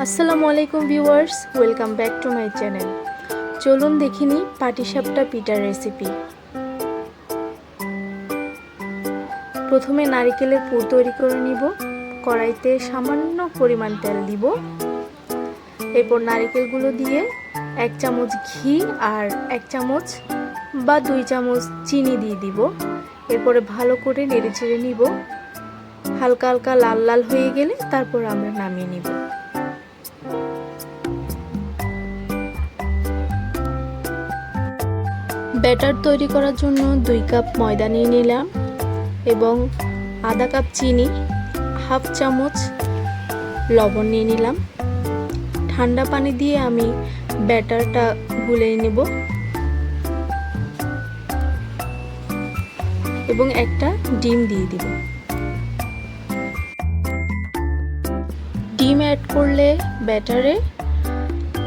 আসসালামু আলাইকুম viewers, welcome back to my channel. চলুন দেখিনি পাটিসাপটা পিঠার রেসিপি। প্রথমে নারকেলের পুর তৈরি করে নিব। কড়াইতে সামান্য পরিমাণ তেল দিব। এরপর নারকেলগুলো দিয়ে 1 চামচ ঘি আর 1 চামচ বা 2 চামচ চিনি দিয়ে দিব। এরপরে ভালো করে নেড়েচেড়ে নিব। হালকা হালকা লাল লাল হয়ে গেলে তারপর আমরা নামিয়ে নিব। ব্যাটার তৈরি করার জন্য 2 কাপ ময়দা নিয়ে নিলাম এবং আধা কাপ চিনি, হাফ চামচ লবণ নিয়ে নিলাম। ঠান্ডা পানি দিয়ে আমি ব্যাটারটা গুলে নেব এবং একটা ডিম দিয়ে দিব। ডিম অ্যাড করলে ব্যাটারে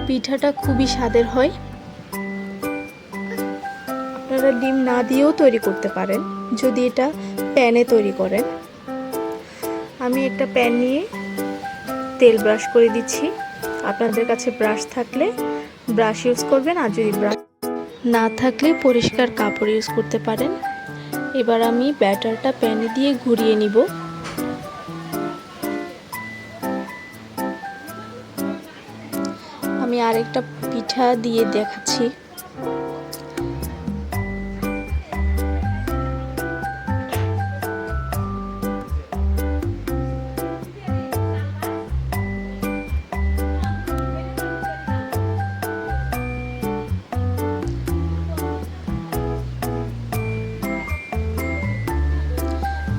পিঠাটা খুবই স্বাদের হয়। আপনারা ডিম না দিয়েও তৈরি করতে পারেন যদি এটা প্যানে তৈরি করেন। আমি একটা প্যান নিয়ে তেল ব্রাশ করে দিচ্ছি। আপনাদের কাছে ব্রাশ থাকলে ব্রাশ ইউজ করবেন, আর যদি ব্রাশ না থাকলে পরিষ্কার কাপড় ইউজ করতে পারেন। এবার আমি ব্যাটারটা প্যানে দিয়ে ঘুরিয়ে নিব। আমি আরেকটা পিঠা দিয়ে দেখাচ্ছি।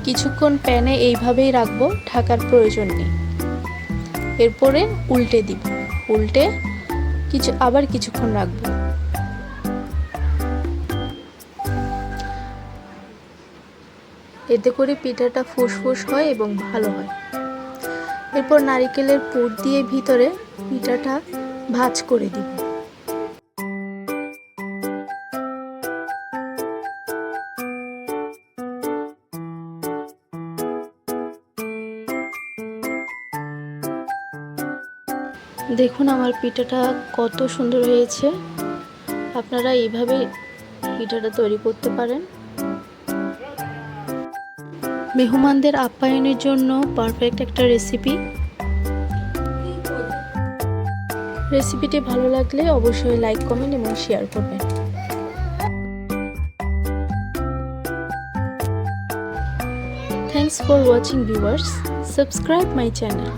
কিছুক্ষণ প্যানে এইভাবেই রাখবো, ঢাকার প্রয়োজন নেই। এরপরে উল্টে দিব, উল্টে আবার কিছুক্ষণ রাখবো। এতে করে পিঠাটা ফুসফুস হয় এবং ভালো হয়। এরপর নারকেলের পুর দিয়ে ভিতরে পিঠাটা ভাঁজ করে দিব। দেখুন আমার পিঠাটা কত সুন্দর হয়েছে। আপনারা এইভাবে পিঠাটা তৈরি করতে পারেন। মেহমানদের আপ্যায়নের জন্য পারফেক্ট একটা রেসিপি। রেসিপিটি ভালো লাগলে অবশ্যই লাইক, কমেন্ট এবং শেয়ার করবেন। Thanks for watching viewers. Subscribe my channel.